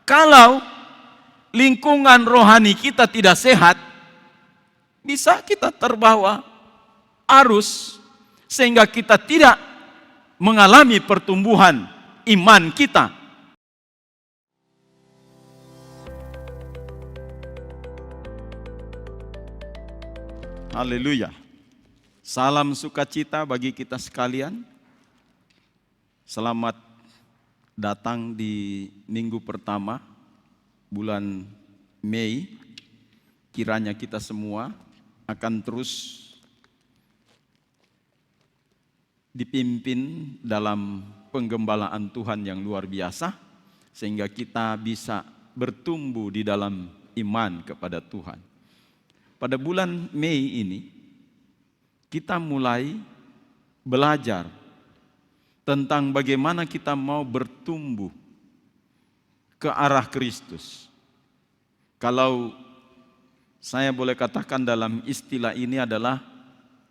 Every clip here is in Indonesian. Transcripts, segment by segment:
Kalau lingkungan rohani kita tidak sehat, bisa kita terbawa arus sehingga kita tidak mengalami pertumbuhan iman kita. Haleluya. Salam sukacita bagi kita sekalian. Selamat datang di minggu pertama bulan Mei. Kiranya kita semua akan terus dipimpin dalam penggembalaan Tuhan yang luar biasa, sehingga kita bisa bertumbuh di dalam iman kepada Tuhan. Pada bulan Mei ini, kita mulai belajar tentang bagaimana kita mau bertumbuh ke arah Kristus. Kalau saya boleh katakan dalam istilah ini adalah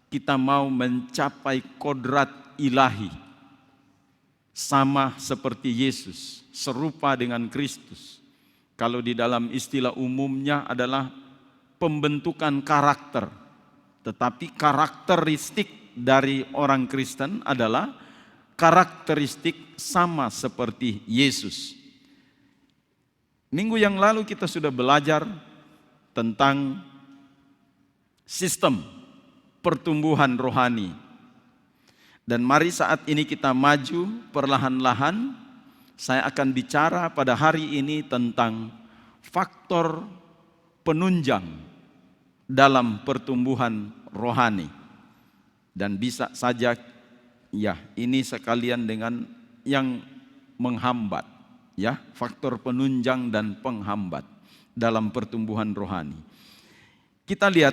kita mau mencapai kodrat ilahi, sama seperti Yesus, serupa dengan Kristus. Kalau di dalam istilah umumnya adalah pembentukan karakter, tetapi karakteristik dari orang Kristen adalah karakteristik sama seperti Yesus. Minggu yang lalu kita sudah belajar tentang sistem pertumbuhan rohani. Dan mari saat ini kita maju perlahan-lahan. Saya akan bicara pada hari ini tentang faktor penunjang dalam pertumbuhan rohani. Dan bisa saja ya ini sekalian dengan yang menghambat, ya, faktor penunjang dan penghambat dalam pertumbuhan rohani. Kita lihat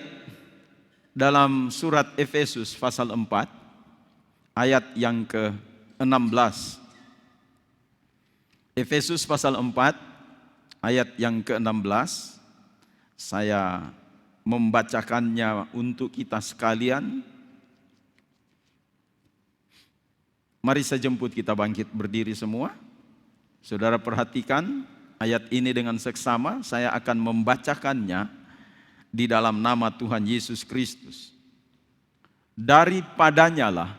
dalam surat Efesus pasal 4 ayat yang ke-16. Efesus pasal 4 ayat yang ke-16. Saya membacakannya untuk kita sekalian. Mari saya jemput, kita bangkit berdiri semua. Saudara perhatikan ayat ini dengan seksama. Saya akan membacakannya di dalam nama Tuhan Yesus Kristus. Daripadanya lah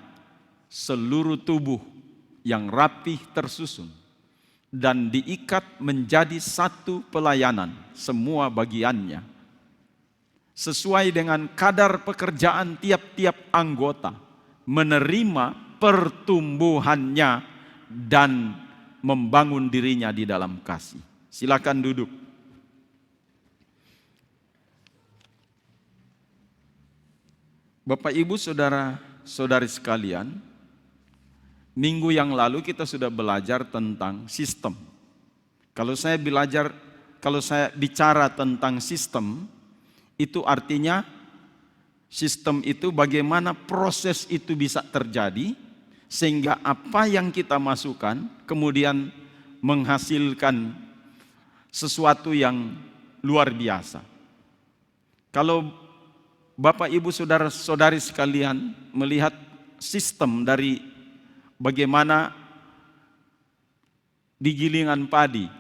seluruh tubuh yang rapih tersusun dan diikat menjadi satu pelayanan semua bagiannya, sesuai dengan kadar pekerjaan tiap-tiap anggota, menerima pertumbuhannya dan membangun dirinya di dalam kasih. Silakan duduk. Bapak, Ibu, saudara-saudari sekalian, minggu yang lalu kita sudah belajar tentang sistem. Kalau saya bicara tentang sistem, itu artinya sistem itu bagaimana proses itu bisa terjadi sehingga apa yang kita masukkan kemudian menghasilkan sesuatu yang luar biasa. Kalau Bapak, Ibu, saudara-saudari sekalian melihat sistem dari bagaimana di gilingan padi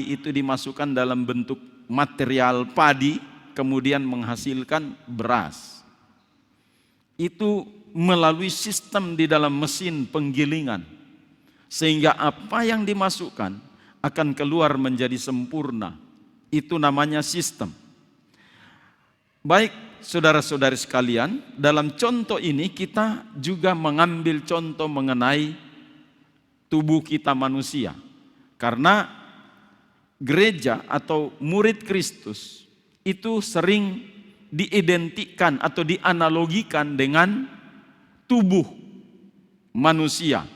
itu dimasukkan dalam bentuk material padi, kemudian menghasilkan beras. Itu melalui sistem di dalam mesin penggilingan, sehingga apa yang dimasukkan akan keluar menjadi sempurna. Itu namanya sistem. Baik, saudara-saudari sekalian, dalam contoh ini kita juga mengambil contoh mengenai tubuh kita manusia. Karena gereja atau murid Kristus itu sering diidentikan atau dianalogikan dengan tubuh manusia.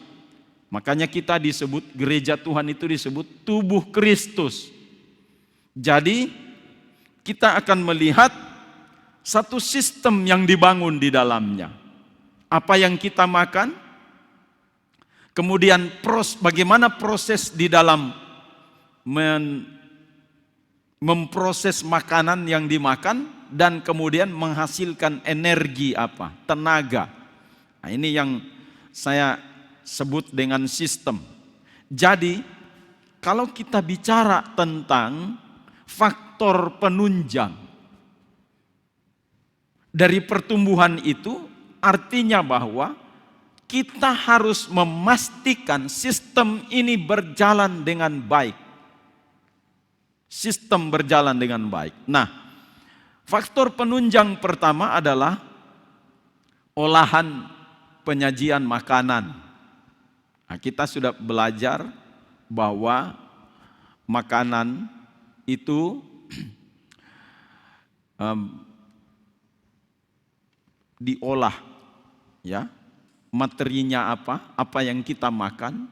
Makanya kita disebut, gereja Tuhan itu disebut tubuh Kristus. Jadi kita akan melihat satu sistem yang dibangun di dalamnya. Apa yang kita makan, kemudian bagaimana proses di dalam memproses makanan yang dimakan, dan kemudian menghasilkan energi apa? Tenaga. Nah, ini yang saya sebut dengan sistem. Jadi kalau kita bicara tentang faktor penunjang dari pertumbuhan itu, artinya bahwa kita harus memastikan sistem ini berjalan dengan baik. Sistem berjalan dengan baik. Nah, faktor penunjang pertama adalah olahan penyajian makanan. Nah, kita sudah belajar bahwa makanan itu diolah, ya, materinya apa yang kita makan.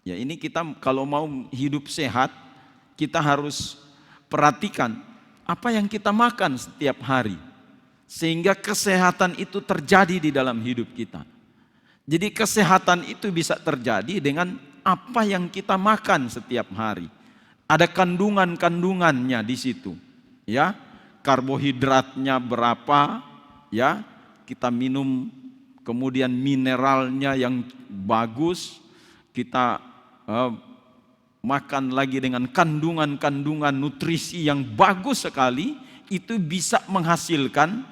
Ya, ini kita kalau mau hidup sehat, kita harus perhatikan apa yang kita makan setiap hari, sehingga kesehatan itu terjadi di dalam hidup kita. Jadi kesehatan itu bisa terjadi dengan apa yang kita makan setiap hari. Ada kandungannya di situ, ya. Karbohidratnya berapa, ya. Kita minum, kemudian mineralnya yang bagus, kita makan lagi dengan kandungan nutrisi yang bagus sekali, itu bisa menghasilkan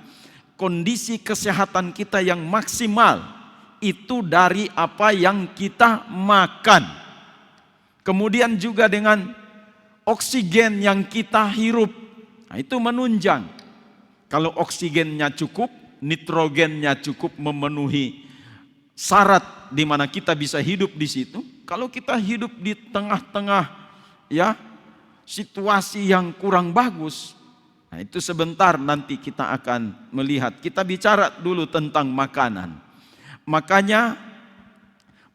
kondisi kesehatan kita yang maksimal. Itu dari apa yang kita makan. Kemudian juga dengan oksigen yang kita hirup. Nah, itu menunjang. Kalau oksigennya cukup, nitrogennya cukup memenuhi syarat di mana kita bisa hidup di situ. Kalau kita hidup di tengah-tengah, ya, situasi yang kurang bagus, nah itu sebentar nanti kita akan melihat. Kita bicara dulu tentang makanan. Makanya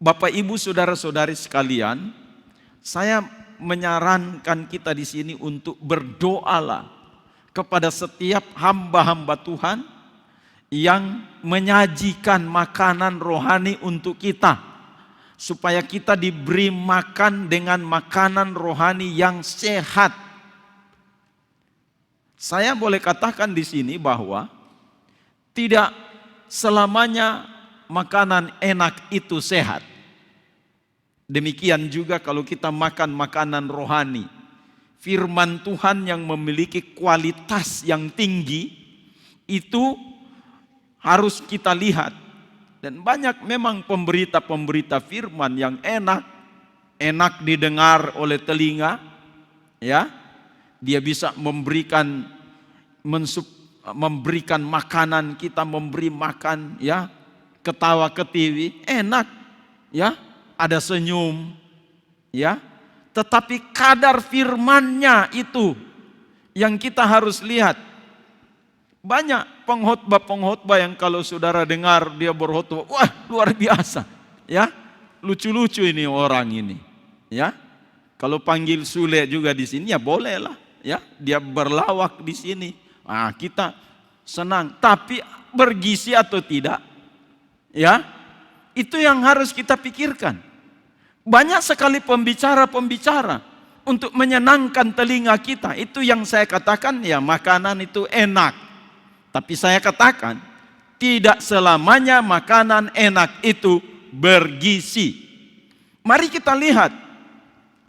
Bapak Ibu saudara-saudari sekalian, saya menyarankan kita di sini untuk berdoalah kepada setiap hamba-hamba Tuhan yang menyajikan makanan rohani untuk kita, supaya kita diberi makan dengan makanan rohani yang sehat. Saya boleh katakan di sini bahwa tidak selamanya makanan enak itu sehat. Demikian juga kalau kita makan makanan rohani, firman Tuhan yang memiliki kualitas yang tinggi, itu harus kita lihat. Dan banyak memang pemberita-pemberita firman yang enak didengar oleh telinga, ya. Dia bisa memberikan makanan, kita memberi makan, ya, ketawa ketiwi, enak, ya, ada senyum, ya. Tetapi kadar firmannya itu yang kita harus lihat. Banyak pengkhotbah yang kalau saudara dengar dia berkhotbah, wah luar biasa, ya, lucu-lucu ini orang ini, ya. Kalau panggil Sule juga di sini ya boleh lah, ya, dia berlawak di sini, kita senang. Tapi bergizi atau tidak, ya, itu yang harus kita pikirkan. Banyak sekali pembicara untuk menyenangkan telinga kita. Itu yang saya katakan, ya, makanan itu enak. Tapi saya katakan, tidak selamanya makanan enak itu bergizi. Mari kita lihat,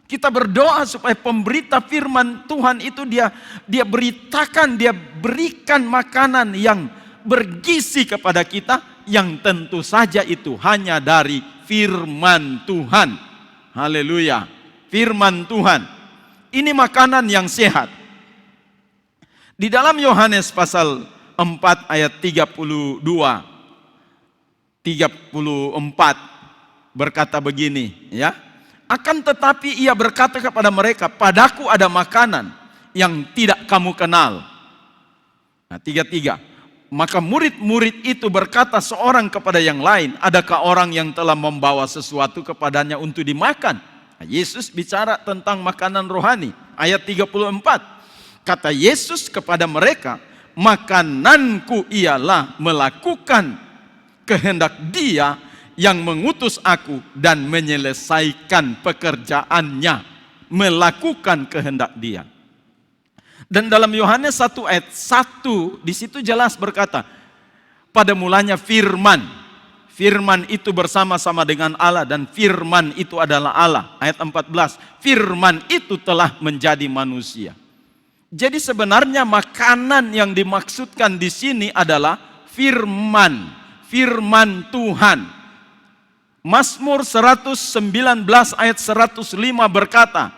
kita berdoa supaya pemberita firman Tuhan itu dia beritakan, dia berikan makanan yang bergizi kepada kita, yang tentu saja itu hanya dari firman Tuhan. Haleluya, firman Tuhan. Ini makanan yang sehat. Di dalam Yohanes pasal 4 ayat 32, 34 berkata begini, ya. Akan tetapi ia berkata kepada mereka, padaku ada makanan yang tidak kamu kenal. Nah, 33. Maka murid-murid itu berkata seorang kepada yang lain, adakah orang yang telah membawa sesuatu kepadanya untuk dimakan? Nah, Yesus bicara tentang makanan rohani. Ayat 34. Kata Yesus kepada mereka, makananku ialah melakukan kehendak Dia yang mengutus aku dan menyelesaikan pekerjaannya. Melakukan kehendak Dia. Dan dalam Yohanes 1 ayat 1 di situ jelas berkata, pada mulanya firman. firman itu bersama-sama dengan Allah dan firman itu adalah Allah. Ayat 14, firman itu telah menjadi manusia. Jadi sebenarnya makanan yang dimaksudkan di sini adalah firman, firman Tuhan. Mazmur 119 ayat 105 berkata,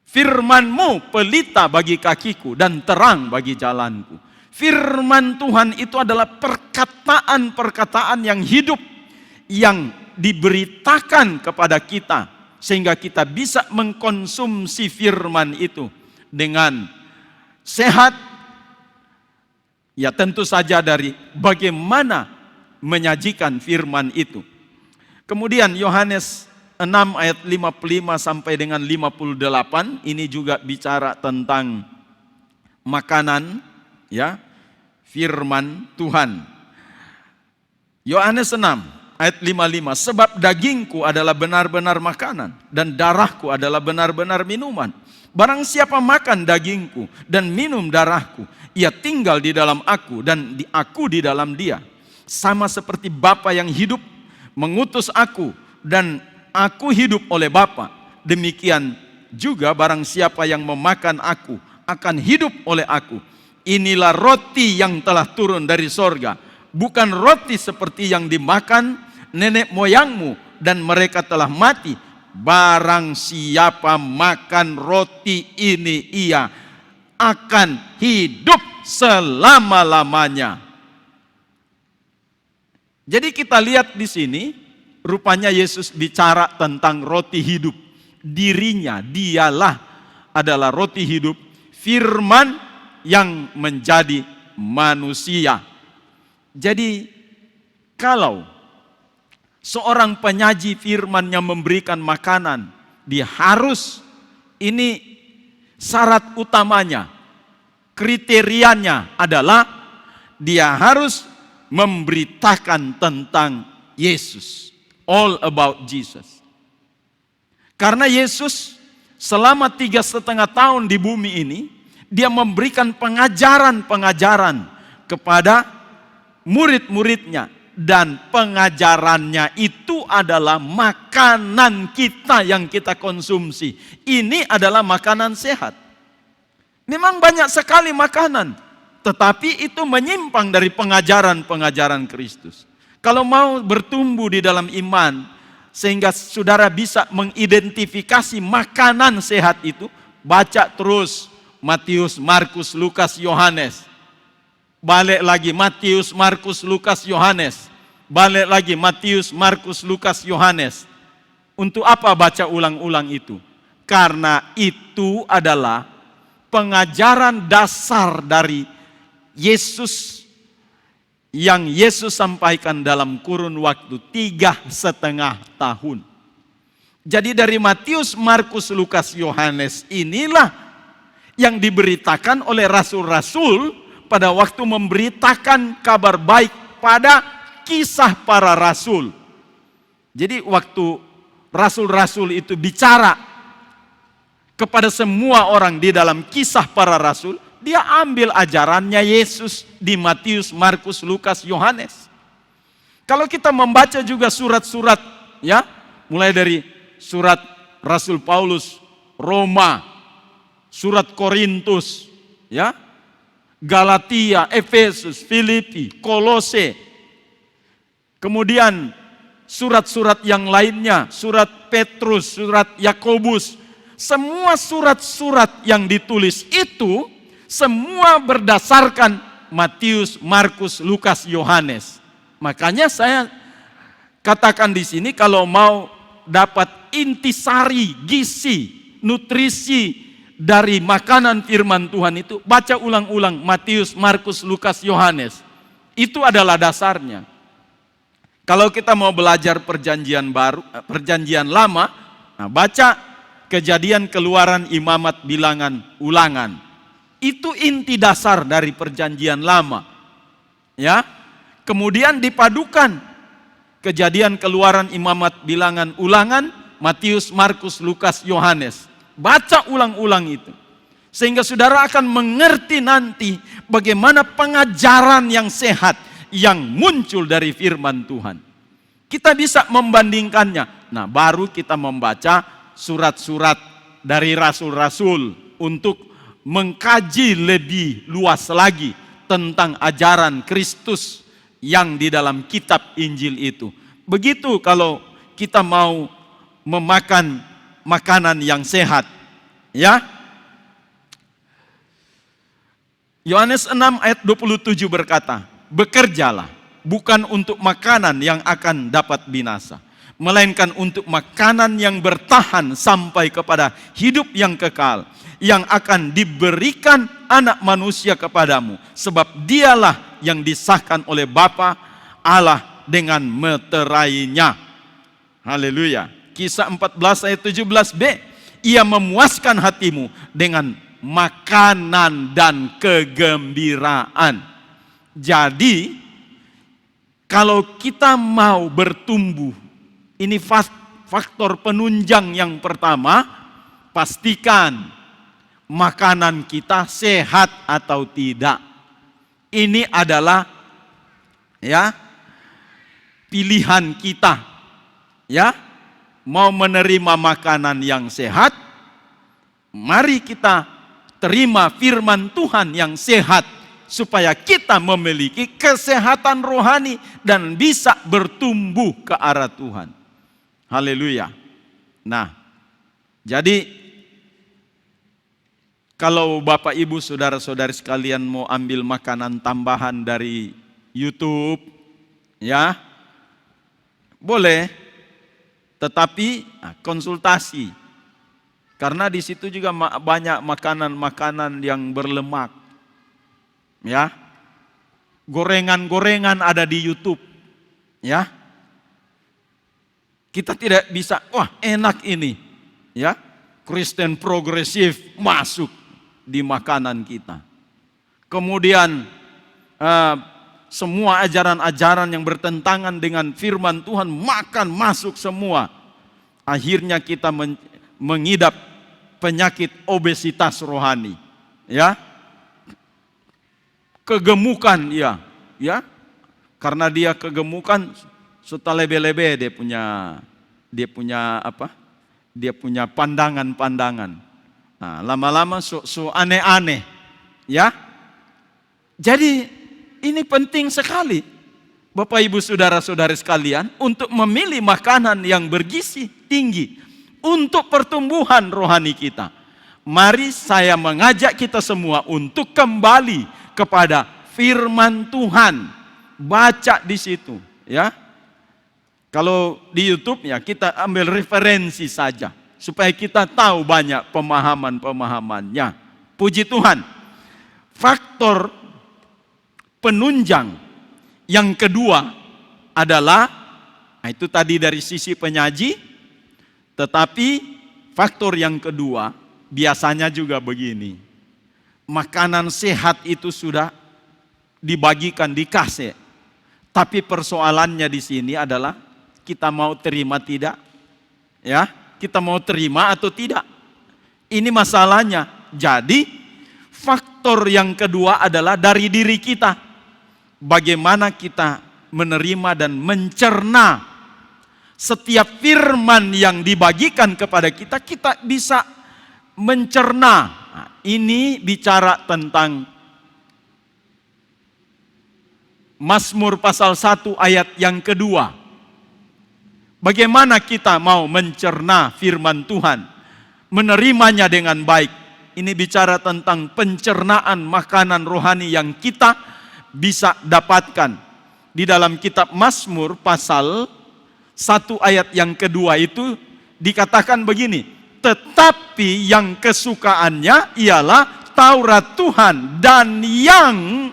firman-Mu pelita bagi kakiku dan terang bagi jalanku. Firman Tuhan itu adalah perkataan-perkataan yang hidup, yang diberitakan kepada kita, sehingga kita bisa mengkonsumsi firman itu dengan sehat. Ya tentu saja dari bagaimana menyajikan firman itu. Kemudian Yohanes 6 ayat 55 sampai dengan 58, ini juga bicara tentang makanan, ya, firman Tuhan. Yohanes 6 ayat 55, sebab dagingku adalah benar-benar makanan dan darahku adalah benar-benar minuman. Barang siapa makan dagingku dan minum darahku, ia tinggal di dalam aku dan aku di dalam dia. Sama seperti Bapa yang hidup mengutus aku dan aku hidup oleh Bapa, demikian juga barang siapa yang memakan aku akan hidup oleh aku. Inilah roti yang telah turun dari sorga, bukan roti seperti yang dimakan nenek moyangmu dan mereka telah mati. Barang siapa makan roti ini, ia akan hidup selama-lamanya. Jadi kita lihat di sini, rupanya Yesus bicara tentang roti hidup. Dirinya, dialah adalah roti hidup, firman yang menjadi manusia. Jadi kalau seorang penyaji firman yang memberikan makanan, dia harus, ini syarat utamanya, kriterianya adalah dia harus memberitakan tentang Yesus. All about Jesus. Karena Yesus selama 3,5 tahun di bumi ini, dia memberikan pengajaran-pengajaran kepada murid-muridnya. Dan pengajarannya itu adalah makanan kita yang kita konsumsi. Ini adalah makanan sehat. Memang banyak sekali makanan, tetapi itu menyimpang dari pengajaran-pengajaran Kristus. Kalau mau bertumbuh di dalam iman, sehingga saudara bisa mengidentifikasi makanan sehat itu, baca terus Matius, Markus, Lukas, Yohanes. Balik lagi Matius, Markus, Lukas, Yohanes. Balik lagi Matius, Markus, Lukas, Yohanes. Untuk apa baca ulang-ulang itu? Karena itu adalah pengajaran dasar dari Yesus yang Yesus sampaikan dalam kurun waktu 3,5 tahun. Jadi dari Matius, Markus, Lukas, Yohanes inilah yang diberitakan oleh rasul-rasul pada waktu memberitakan kabar baik pada kisah para rasul. Jadi waktu rasul-rasul itu bicara kepada semua orang di dalam kisah para rasul, dia ambil ajarannya Yesus di Matius, Markus, Lukas, Yohanes. Kalau kita membaca juga surat-surat, ya, mulai dari surat Rasul Paulus, Roma, surat Korintus, ya, Galatia, Efesus, Filipi, Kolose. Kemudian surat-surat yang lainnya, surat Petrus, surat Yakobus. Semua surat-surat yang ditulis itu semua berdasarkan Matius, Markus, Lukas, Yohanes. Makanya saya katakan di sini kalau mau dapat intisari, gizi, nutrisi dari makanan firman Tuhan itu, baca ulang-ulang Matius, Markus, Lukas, Yohanes. Itu adalah dasarnya. Kalau kita mau belajar perjanjian baru, perjanjian lama, nah baca Kejadian, Keluaran, Imamat, Bilangan, Ulangan. Itu inti dasar dari perjanjian lama. Ya. Kemudian dipadukan Kejadian, Keluaran, Imamat, Bilangan, Ulangan, Matius, Markus, Lukas, Yohanes. Baca ulang-ulang itu. Sehingga saudara akan mengerti nanti bagaimana pengajaran yang sehat yang muncul dari firman Tuhan. Kita bisa membandingkannya. Nah, baru kita membaca surat-surat dari rasul-rasul untuk mengkaji lebih luas lagi tentang ajaran Kristus yang di dalam kitab Injil itu. Begitu kalau kita mau memakan makanan yang sehat, ya. Yohanes 6 ayat 27 berkata, bekerjalah bukan untuk makanan yang akan dapat binasa, melainkan untuk makanan yang bertahan sampai kepada hidup yang kekal, yang akan diberikan anak manusia kepadamu, sebab dialah yang disahkan oleh Bapa Allah dengan meterainya. Haleluya. Kisah 14 ayat 17b, ia memuaskan hatimu dengan makanan dan kegembiraan. Jadi kalau kita mau bertumbuh, ini faktor penunjang yang pertama, pastikan makanan kita sehat atau tidak. Ini adalah ya pilihan kita. Ya, mau menerima makanan yang sehat, mari kita terima firman Tuhan yang sehat, supaya kita memiliki kesehatan rohani dan bisa bertumbuh ke arah Tuhan. Haleluya. Nah, jadi kalau Bapak Ibu saudara-saudari sekalian mau ambil makanan tambahan dari YouTube, ya boleh, tetapi konsultasi. Karena di situ juga banyak makanan-makanan yang berlemak. Ya. Gorengan-gorengan ada di YouTube. Ya. Kita tidak bisa, wah enak ini. Ya. Kristen progresif masuk di makanan kita. Kemudian semua ajaran-ajaran yang bertentangan dengan firman Tuhan masuk semua. Akhirnya kita mengidap penyakit obesitas rohani, ya, kegemukan, ya, karena dia kegemukan, suka lebe-lebe dia punya apa? Dia punya pandangan-pandangan. Nah, lama-lama aneh-aneh, ya. Jadi ini penting sekali, Bapak Ibu saudara-saudari sekalian, untuk memilih makanan yang bergizi tinggi untuk pertumbuhan rohani kita. Mari saya mengajak kita semua untuk kembali kepada firman Tuhan. Baca di situ, ya. Kalau di YouTube ya kita ambil referensi saja supaya kita tahu banyak pemahaman-pemahamannya. Puji Tuhan. Faktor penunjang yang kedua adalah, itu tadi dari sisi penyaji. Tetapi faktor yang kedua biasanya juga begini. Makanan sehat itu sudah dibagikan, dikasih. Tapi persoalannya di sini adalah kita mau terima tidak? Ya, kita mau terima atau tidak? Ini masalahnya. Jadi faktor yang kedua adalah dari diri kita. Bagaimana kita menerima dan mencerna setiap firman yang dibagikan kepada kita, kita bisa mencerna. Nah, ini bicara tentang Mazmur pasal 1 ayat yang kedua. Bagaimana kita mau mencerna firman Tuhan, menerimanya dengan baik. Ini bicara tentang pencernaan makanan rohani yang kita bisa dapatkan. Di dalam kitab Mazmur pasal 1 ayat yang kedua itu dikatakan begini, tetapi yang kesukaannya ialah Taurat Tuhan, dan yang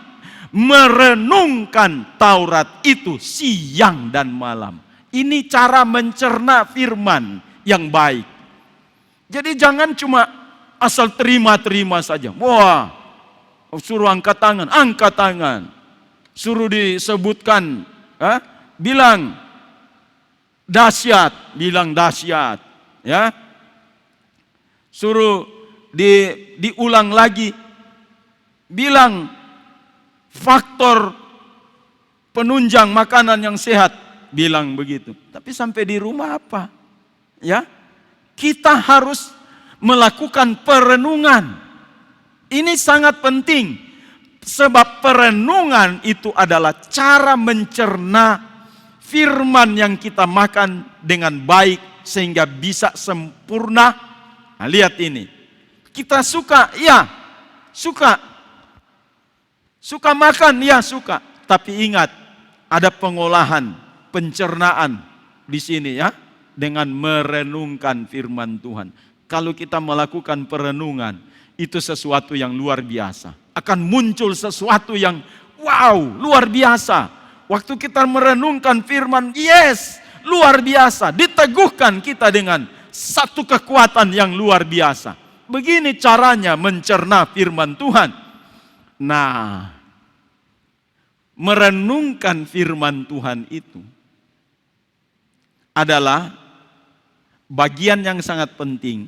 merenungkan Taurat itu siang dan malam. Ini cara mencerna firman yang baik. Jadi jangan cuma asal terima-terima saja. Wah, suruh angkat tangan. Suruh disebutkan, bilang dahsyat, ya. Suruh diulang lagi, bilang faktor penunjang makanan yang sehat, bilang begitu. Tapi sampai di rumah apa? Ya, kita harus melakukan perenungan. Ini sangat penting, sebab perenungan itu adalah cara mencerna firman yang kita makan dengan baik sehingga bisa sempurna. Nah, lihat ini. Kita suka, ya, suka makan, ya suka. Tapi ingat, ada pengolahan, pencernaan di sini ya, dengan merenungkan firman Tuhan. Kalau kita melakukan perenungan, itu sesuatu yang luar biasa. Akan muncul sesuatu yang wow, luar biasa. Waktu kita merenungkan firman, yes, luar biasa. Diteguhkan kita dengan satu kekuatan yang luar biasa. Begini caranya mencerna firman Tuhan. Nah, merenungkan firman Tuhan itu adalah bagian yang sangat penting.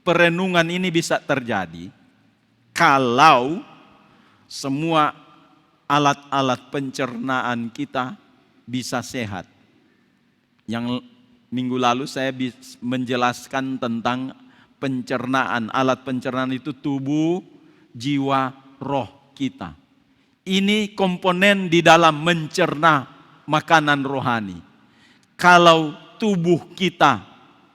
Perenungan ini bisa terjadi kalau semua alat-alat pencernaan kita bisa sehat. Yang minggu lalu saya menjelaskan tentang pencernaan. Alat pencernaan itu tubuh, jiwa, roh kita. Ini komponen di dalam mencerna makanan rohani. Kalau tubuh kita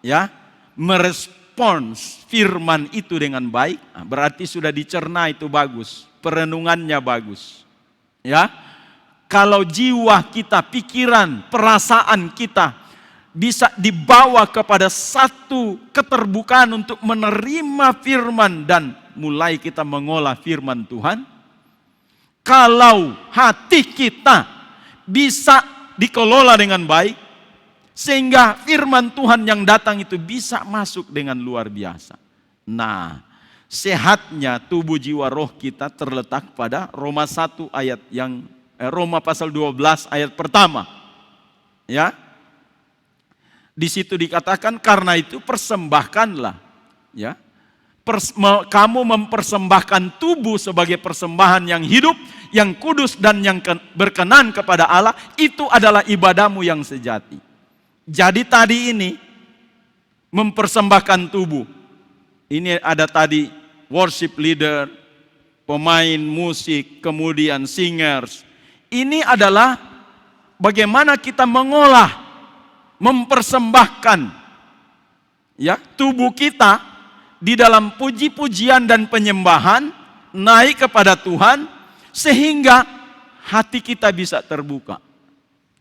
ya merespons firman itu dengan baik, berarti sudah dicerna, itu bagus. Perenungannya bagus. Ya. Kalau jiwa kita, pikiran, perasaan kita bisa dibawa kepada satu keterbukaan untuk menerima firman dan mulai kita mengolah firman Tuhan. Kalau hati kita bisa dikelola dengan baik, sehingga firman Tuhan yang datang itu bisa masuk dengan luar biasa. Nah, sehatnya tubuh jiwa roh kita terletak pada Roma 1 ayat yang Roma pasal 12 ayat pertama. Ya. Di situ dikatakan karena itu persembahkanlah, ya. Kamu mempersembahkan tubuh sebagai persembahan yang hidup, yang kudus dan yang berkenan kepada Allah, itu adalah ibadahmu yang sejati. Jadi tadi ini mempersembahkan tubuh. Ini ada tadi worship leader, pemain musik, kemudian singers. Ini adalah bagaimana kita mengolah, mempersembahkan ya tubuh kita di dalam puji-pujian dan penyembahan naik kepada Tuhan sehingga hati kita bisa terbuka.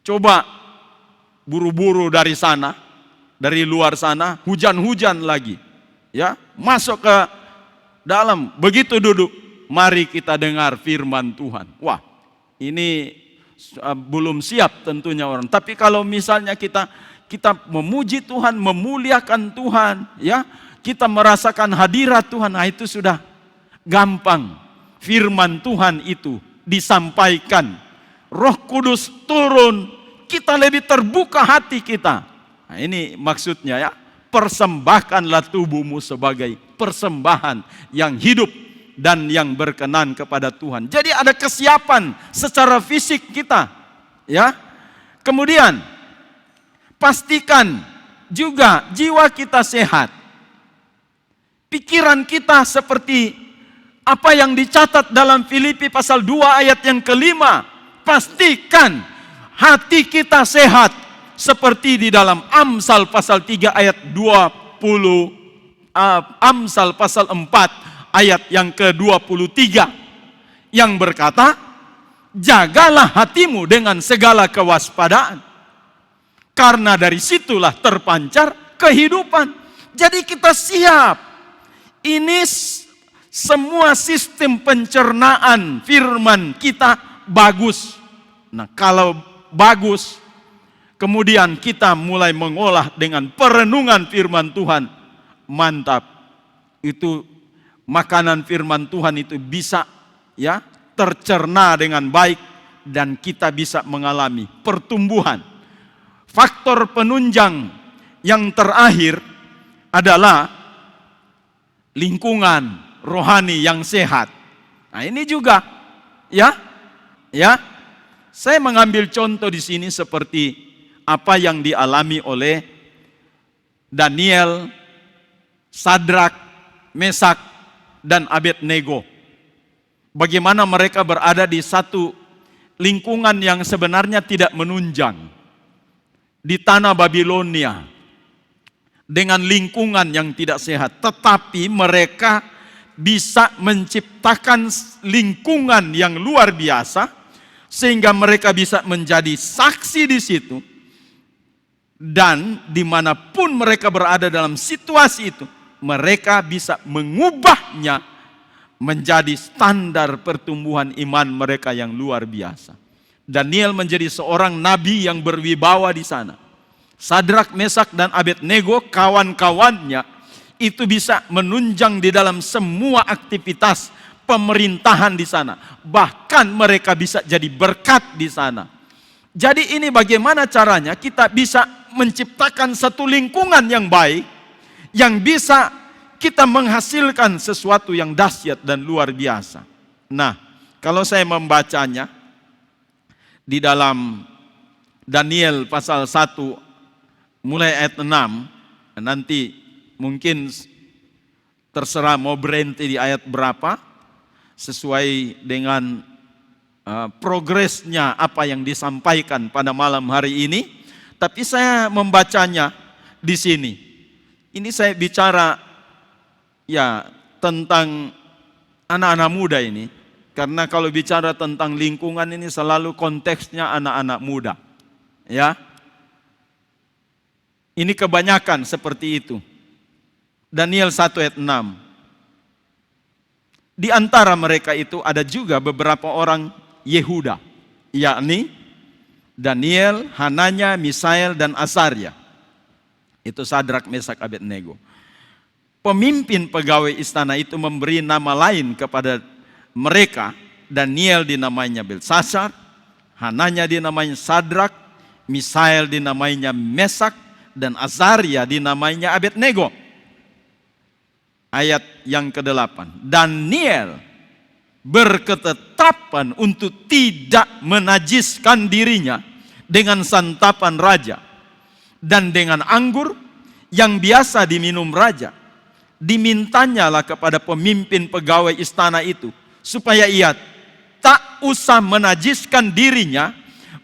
Coba buru-buru dari sana, dari luar sana, hujan-hujan lagi. Ya, masuk ke dalam, begitu duduk, mari kita dengar firman Tuhan. Wah, ini belum siap tentunya orang. Tapi kalau misalnya kita memuji Tuhan, memuliakan Tuhan, ya, kita merasakan hadirat Tuhan, nah itu sudah gampang. Firman Tuhan itu disampaikan, Roh Kudus turun, kita lebih terbuka hati kita. Nah ini maksudnya ya, persembahkanlah tubuhmu sebagai persembahan yang hidup dan yang berkenan kepada Tuhan. Jadi ada kesiapan secara fisik kita, ya. Kemudian pastikan juga jiwa kita sehat. Pikiran kita seperti apa yang dicatat dalam Filipi pasal 2 ayat yang kelima. Pastikan hati kita sehat seperti di dalam Amsal pasal 3 ayat 20, Amsal pasal 4 ayat yang ke-23 yang berkata, jagalah hatimu dengan segala kewaspadaan, karena dari situlah terpancar kehidupan. Jadi kita siap. Ini semua sistem pencernaan firman kita bagus. Nah, kalau bagus, kemudian kita mulai mengolah dengan perenungan firman Tuhan, mantap. Itu makanan firman Tuhan itu bisa ya tercerna dengan baik dan kita bisa mengalami pertumbuhan. Faktor penunjang yang terakhir adalah lingkungan rohani yang sehat. Nah ini juga ya saya mengambil contoh di sini seperti apa yang dialami oleh Daniel, Sadrak, Mesak, dan Abednego. Bagaimana mereka berada di satu lingkungan yang sebenarnya tidak menunjang di tanah Babilonia dengan lingkungan yang tidak sehat, tetapi mereka bisa menciptakan lingkungan yang luar biasa sehingga mereka bisa menjadi saksi di situ, dan dimanapun mereka berada dalam situasi itu mereka bisa mengubahnya menjadi standar pertumbuhan iman mereka yang luar biasa. Daniel menjadi seorang nabi yang berwibawa di sana. Sadrak, Mesak, dan Abednego, kawan-kawannya itu bisa menunjang di dalam semua aktivitas pemerintahan di sana. Bahkan mereka bisa jadi berkat di sana. Jadi ini bagaimana caranya kita bisa menciptakan satu lingkungan yang baik, yang bisa kita menghasilkan sesuatu yang dahsyat dan luar biasa. Nah, kalau saya membacanya di dalam Daniel pasal 1 mulai ayat 6, nanti mungkin terserah mau berhenti di ayat berapa sesuai dengan progresnya apa yang disampaikan pada malam hari ini. Tapi saya membacanya di sini. Ini saya bicara ya tentang anak-anak muda ini, karena kalau bicara tentang lingkungan ini selalu konteksnya anak-anak muda. Ya. Ini kebanyakan seperti itu. Daniel 1 ayat 6. Di antara mereka itu ada juga beberapa orang Yehuda, yakni Daniel, Hananya, Misael, dan Azaria. Itu Sadrak, Mesak, Abednego. Pemimpin pegawai istana itu memberi nama lain kepada mereka. Daniel dinamainya Belsasar, Hananya dinamainya Sadrak, Misael dinamainya Mesak, dan Azaria dinamainya Abednego. Ayat yang ke-8. Daniel berketetapan untuk tidak menajiskan dirinya dengan santapan raja dan dengan anggur yang biasa diminum raja. Dimintanyalah kepada pemimpin pegawai istana itu supaya ia tak usah menajiskan dirinya,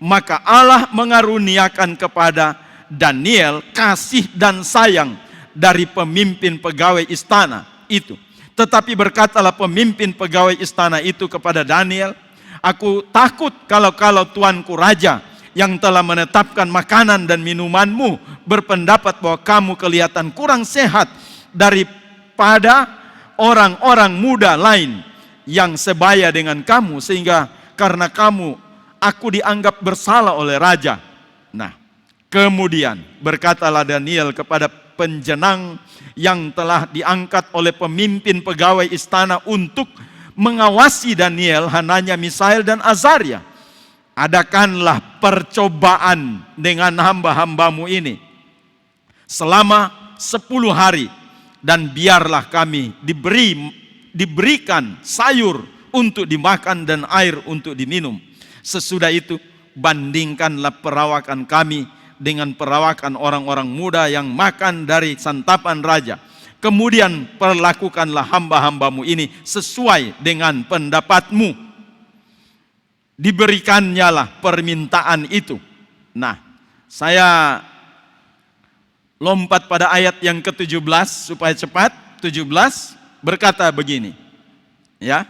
maka Allah mengaruniakan kepada Daniel kasih dan sayang dari pemimpin pegawai istana itu. Tetapi berkatalah pemimpin pegawai istana itu kepada Daniel, aku takut kalau tuanku raja yang telah menetapkan makanan dan minumanmu berpendapat bahwa kamu kelihatan kurang sehat daripada orang-orang muda lain yang sebaya dengan kamu, sehingga karena kamu aku dianggap bersalah oleh raja. Nah, kemudian berkatalah Daniel kepada penjenang yang telah diangkat oleh pemimpin pegawai istana untuk mengawasi Daniel, Hananya, Misael, dan Azaria, adakanlah percobaan dengan hamba-hambamu ini selama 10 hari, dan biarlah kami diberikan sayur untuk dimakan dan air untuk diminum. Sesudah itu bandingkanlah perawakan kami dengan perawakan orang-orang muda yang makan dari santapan raja. Kemudian perlakukanlah hamba-hambamu ini sesuai dengan pendapatmu. Diberikannya permintaan itu. Nah, saya lompat pada ayat yang ke-17 supaya cepat. 17 berkata begini. Ya.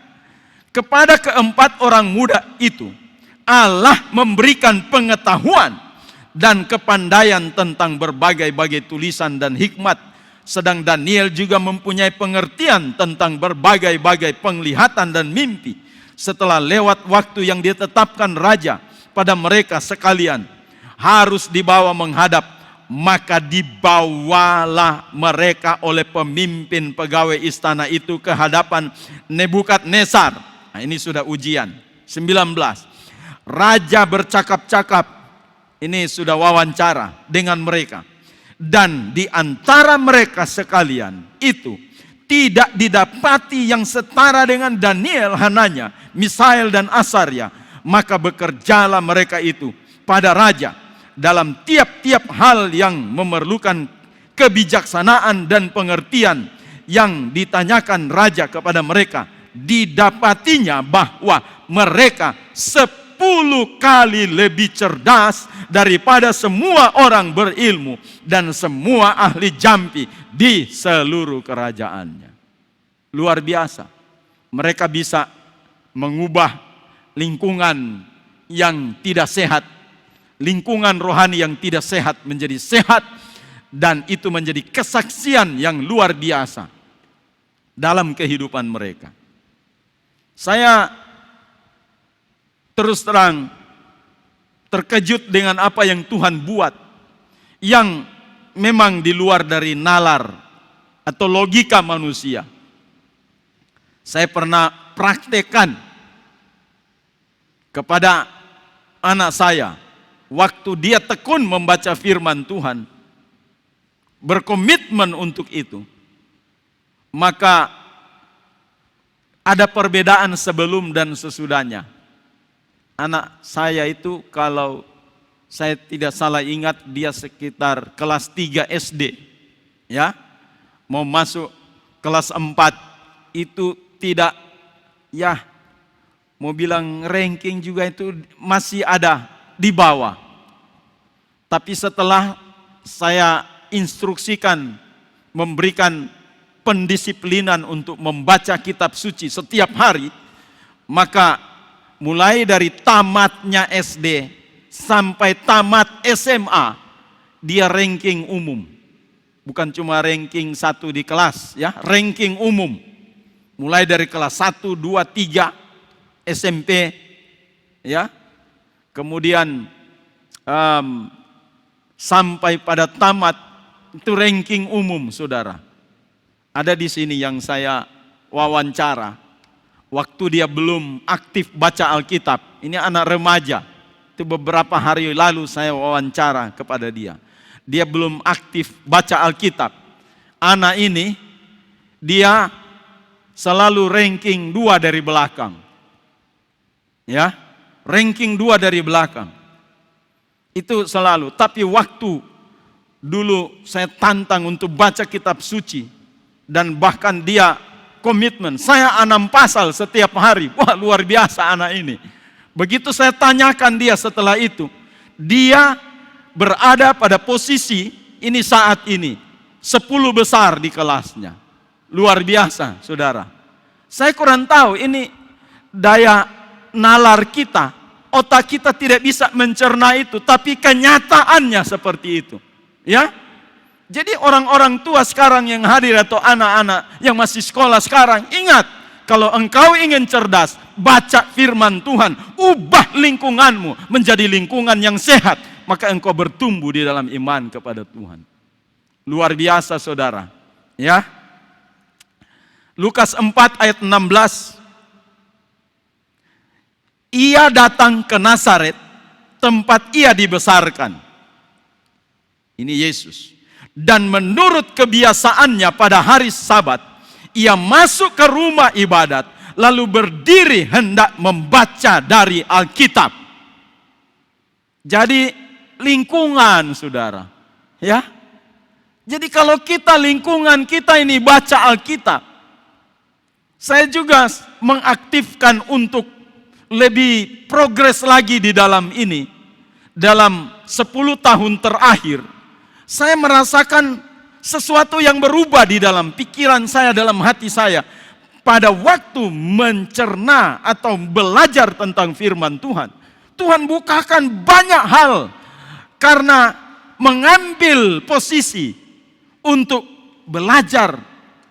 Kepada keempat orang muda itu Allah memberikan pengetahuan dan kepandaian tentang berbagai-bagai tulisan dan hikmat, sedang Daniel juga mempunyai pengertian tentang berbagai-bagai penglihatan dan mimpi. Setelah lewat waktu yang ditetapkan raja pada mereka sekalian harus dibawa menghadap, maka dibawalah mereka oleh pemimpin pegawai istana itu ke hadapan Nebukadnezar. Nah, ini sudah ujian. 19. Raja bercakap-cakap, ini sudah wawancara dengan mereka. Dan di antara mereka sekalian itu tidak didapati yang setara dengan Daniel, Hananya, Misael, dan Azaria. maka bekerjalah mereka itu pada raja dalam tiap-tiap hal yang memerlukan kebijaksanaan dan pengertian yang ditanyakan raja kepada mereka. Didapatinya bahwa mereka 10 kali lebih cerdas daripada semua orang berilmu dan semua ahli jampi di seluruh kerajaannya. Luar biasa. Mereka bisa mengubah lingkungan yang tidak sehat, lingkungan rohani yang tidak sehat menjadi sehat, dan itu menjadi kesaksian yang luar biasa dalam kehidupan mereka. Saya terus terang terkejut dengan apa yang Tuhan buat, yang memang di luar dari nalar atau logika manusia. Saya pernah praktekkan kepada anak saya waktu dia tekun membaca firman Tuhan, berkomitmen untuk itu, maka ada perbedaan sebelum dan sesudahnya. Anak saya itu, kalau saya tidak salah ingat, dia sekitar kelas 3 SD, ya, mau masuk kelas 4, itu tidak, ya, mau bilang ranking juga itu masih ada di bawah. Tapi setelah saya instruksikan, memberikan pendisiplinan untuk membaca kitab suci setiap hari, maka mulai dari tamatnya SD sampai tamat SMA, dia ranking umum. Bukan cuma ranking 1 di kelas, ya, ranking umum. Mulai dari kelas 1, 2, 3 SMP, ya. Kemudian sampai pada tamat, itu ranking umum, saudara. Ada di sini yang saya wawancara. Waktu dia belum aktif baca Alkitab, ini anak remaja. Itu beberapa hari lalu saya wawancara kepada dia. Dia belum aktif baca Alkitab. Anak ini, dia selalu ranking 2 dari belakang. Ya, ranking 2 dari belakang. Itu selalu. Tapi waktu dulu saya tantang untuk baca kitab suci, dan bahkan dia komitmen, saya 6 pasal setiap hari. Wah, luar biasa anak ini. Begitu saya tanyakan dia setelah itu, dia berada pada posisi ini saat ini 10 besar di kelasnya. Luar biasa, saudara. Saya kurang tahu, ini daya nalar kita, otak kita tidak bisa mencerna itu, tapi kenyataannya seperti itu. Ya, jadi orang-orang tua sekarang yang hadir atau anak-anak yang masih sekolah sekarang, ingat, kalau engkau ingin cerdas, baca firman Tuhan, ubah lingkunganmu menjadi lingkungan yang sehat, maka engkau bertumbuh di dalam iman kepada Tuhan. Luar biasa, saudara. Ya, Lukas 4 ayat 16. Ia datang ke Nazaret, tempat ia dibesarkan. Ini Yesus. Dan menurut kebiasaannya pada hari Sabat, ia masuk ke rumah ibadat, lalu berdiri hendak membaca dari Alkitab. Jadi lingkungan, saudara. Ya. Jadi kalau kita lingkungan kita ini baca Alkitab, saya juga mengaktifkan untuk lebih progres lagi di dalam ini. Dalam 10 tahun terakhir, saya merasakan sesuatu yang berubah di dalam pikiran saya, dalam hati saya. Pada waktu mencerna atau belajar tentang firman Tuhan, Tuhan bukakan banyak hal. Karena mengambil posisi untuk belajar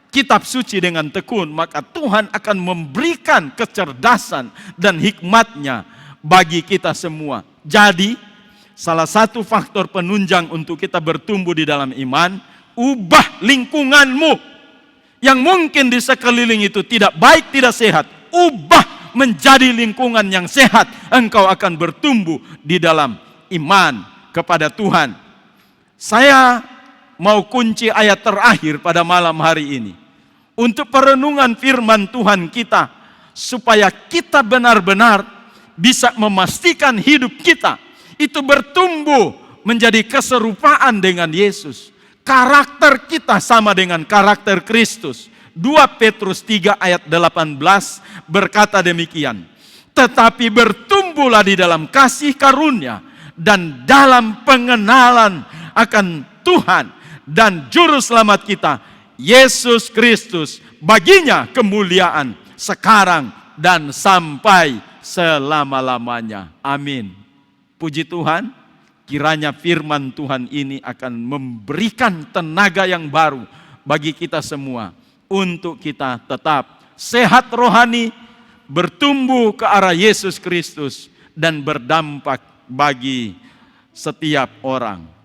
kitab suci dengan tekun, maka Tuhan akan memberikan kecerdasan dan hikmatnya bagi kita semua. Jadi, salah satu faktor penunjang untuk kita bertumbuh di dalam iman, ubah lingkunganmu. Yang mungkin di sekeliling itu tidak baik, tidak sehat, ubah menjadi lingkungan yang sehat. Engkau akan bertumbuh di dalam iman kepada Tuhan. Saya mau kunci ayat terakhir pada malam hari ini untuk perenungan firman Tuhan kita, supaya kita benar-benar bisa memastikan hidup kita itu bertumbuh menjadi keserupaan dengan Yesus. Karakter kita sama dengan karakter Kristus. 2 Petrus 3 ayat 18 berkata demikian. Tetapi bertumbuhlah di dalam kasih karunia dan dalam pengenalan akan Tuhan dan Juru Selamat kita, Yesus Kristus. Baginya kemuliaan sekarang dan sampai selama-lamanya. Amin. Puji Tuhan, kiranya firman Tuhan ini akan memberikan tenaga yang baru bagi kita semua, untuk kita tetap sehat rohani, bertumbuh ke arah Yesus Kristus, dan berdampak bagi setiap orang.